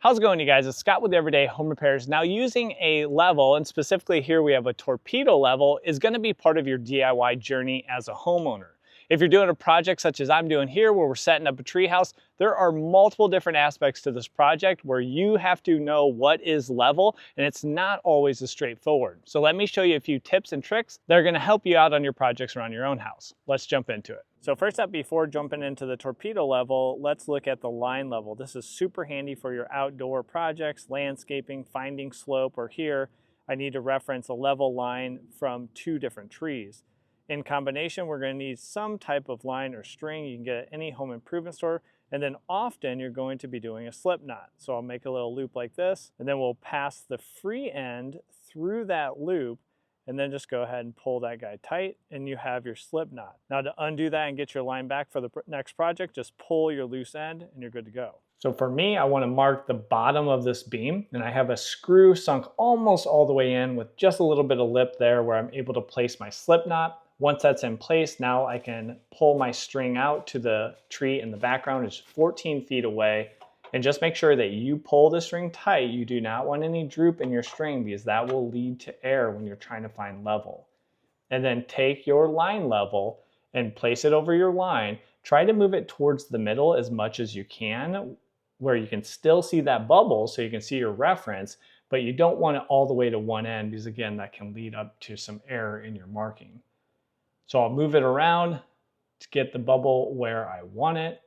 How's it going, you guys? It's Scott with Everyday Home Repairs. Now, using a level, and specifically here we have a torpedo level, is going to be part of your DIY journey as a homeowner. If you're doing a project such as I'm doing here, where we're setting up a treehouse, there are multiple different aspects to this project where you have to know what is level, and it's not always as straightforward. So let me show you a few tips and tricks that are going to help you out on your projects around your own house. Let's jump into it. So first up, before jumping into the torpedo level, let's look at the line level. This is super handy for your outdoor projects, landscaping, finding slope, or here, I need to reference a level line from two different trees. In combination, we're going to need some type of line or string you can get at any home improvement store, and then often you're going to be doing a slip knot. So I'll make a little loop like this, and then we'll pass the free end through that loop, and then just go ahead and pull that guy tight, and you have your slip knot. Now to undo that and get your line back for the next project, just pull your loose end and you're good to go. So for me, I want to mark the bottom of this beam, and I have a screw sunk almost all the way in with just a little bit of lip there where I'm able to place my slip knot. Once that's in place, now I can pull my string out to the tree in the background. It's 14 feet away. And just make sure that you pull the string tight. You do not want any droop in your string because that will lead to error when you're trying to find level. And then take your line level and place it over your line. Try to move it towards the middle as much as you can, where you can still see that bubble so you can see your reference, but you don't want it all the way to one end because again, that can lead up to some error in your marking. So I'll move it around to get the bubble where I want it.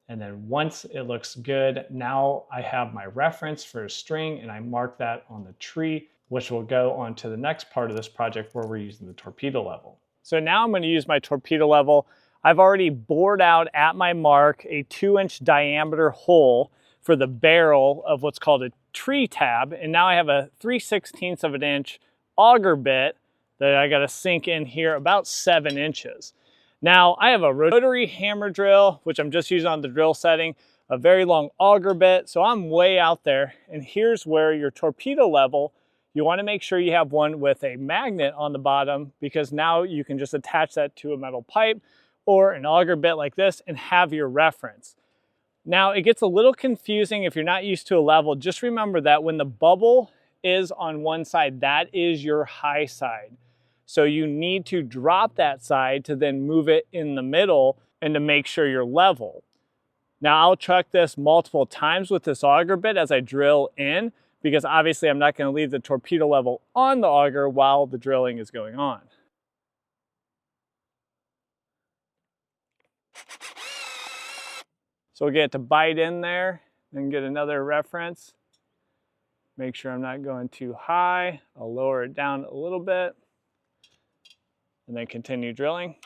And then once it looks good, now I have my reference for a string and I mark that on the tree, which will go on to the next part of this project where we're using the torpedo level. So now I'm going to use my torpedo level. I've already bored out at my mark a 2-inch diameter hole for the barrel of what's called a tree tab. And now I have a 3/16 of an inch auger bit that I got to sink in here about 7 inches. Now, I have a rotary hammer drill, which I'm just using on the drill setting, a very long auger bit, so I'm way out there. And here's where your torpedo level, you want to make sure you have one with a magnet on the bottom, because now you can just attach that to a metal pipe or an auger bit like this and have your reference. Now, it gets a little confusing if you're not used to a level. Just remember that when the bubble is on one side, that is your high side. So you need to drop that side to then move it in the middle and to make sure you're level. Now I'll check this multiple times with this auger bit as I drill in, because obviously I'm not going to leave the torpedo level on the auger while the drilling is going on. So we'll get it to bite in there and get another reference. Make sure I'm not going too high. I'll lower it down a little bit. And then continue drilling.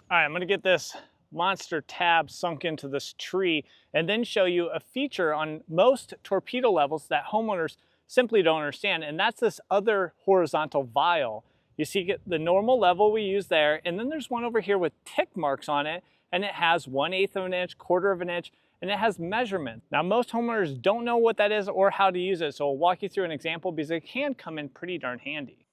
All right, I'm gonna get this monster tab sunk into this tree and then show you a feature on most torpedo levels that homeowners simply don't understand, and that's this other horizontal vial. You see the normal level we use there, and then there's one over here with tick marks on it, and it has 1/8 of an inch, 1/4 of an inch, and it has measurement. Now, most homeowners don't know what that is or how to use it, so I'll walk you through an example because it can come in pretty darn handy.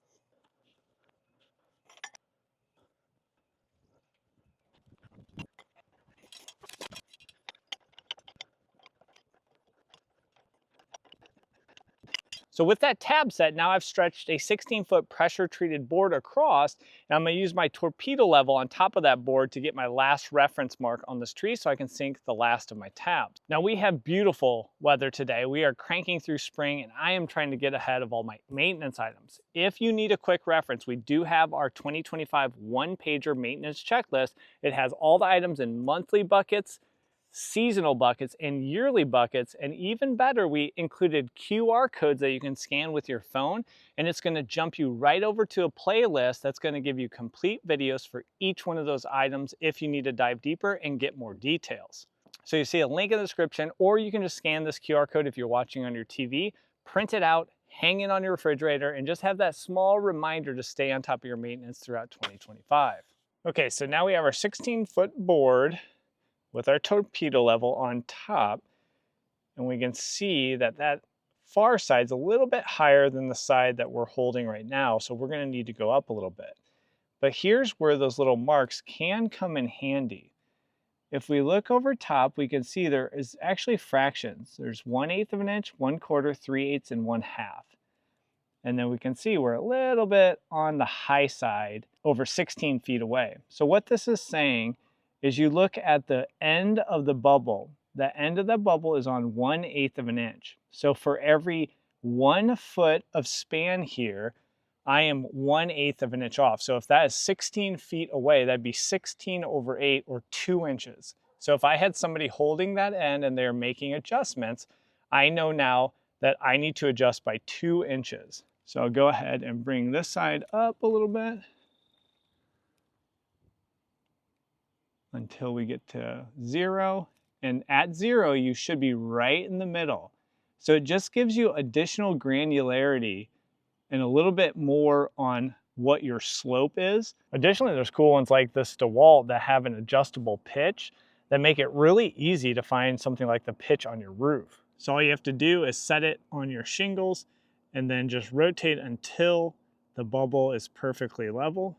So with that tab set, now I've stretched a 16-foot pressure treated board across, and I'm gonna use my torpedo level on top of that board to get my last reference mark on this tree so I can sink the last of my tabs. Now we have beautiful weather today. We are cranking through spring and I am trying to get ahead of all my maintenance items. If you need a quick reference, we do have our 2025 one-pager maintenance checklist. It has all the items in monthly buckets, seasonal buckets, and yearly buckets, and even better, we included QR codes that you can scan with your phone, and it's going to jump you right over to a playlist that's going to give you complete videos for each one of those items if you need to dive deeper and get more details. So you see a link in the description, or you can just scan this QR code if you're watching on your TV, print it out, hang it on your refrigerator, and just have that small reminder to stay on top of your maintenance throughout 2025. Okay, so now we have our 16-foot board with our torpedo level on top, and we can see that that far side's a little bit higher than the side that we're holding right now, so we're going to need to go up a little bit. But here's where those little marks can come in handy. If we look over top, we can see there is actually fractions. There's 1/8 of an inch, 1/4, 3/8, and 1/2. And then we can see we're a little bit on the high side, over 16 feet away. So what this is saying is you look at the end of the bubble. The end of the bubble is on 1/8 of an inch. So for every 1 foot of span here, I am 1/8 of an inch off. So if that is 16 feet away, that'd be 16/8 or 2 inches. So if I had somebody holding that end and they're making adjustments, I know now that I need to adjust by 2 inches. So I'll go ahead and bring this side up a little bit until we get to 0. And at 0, you should be right in the middle. So it just gives you additional granularity and a little bit more on what your slope is. Additionally, there's cool ones like this DeWalt that have an adjustable pitch that make it really easy to find something like the pitch on your roof. So all you have to do is set it on your shingles and then just rotate until the bubble is perfectly level.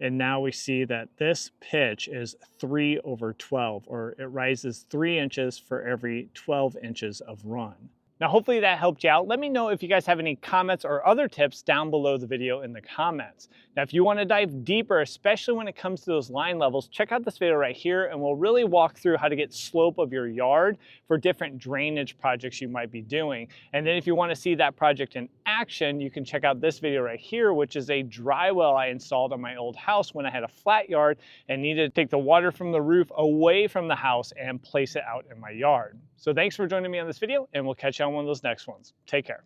And now we see that this pitch is 3/12, or it rises 3 inches for every 12 inches of run. Now, hopefully that helped you out. Let me know if you guys have any comments or other tips down below the video in the comments. Now, if you want to dive deeper, especially when it comes to those line levels, check out this video right here, and we'll really walk through how to get slope of your yard for different drainage projects you might be doing. And then if you want to see that project in action, you can check out this video right here, which is a dry well I installed on my old house when I had a flat yard and needed to take the water from the roof away from the house and place it out in my yard. So thanks for joining me on this video, and we'll catch you on one of those next ones. Take care.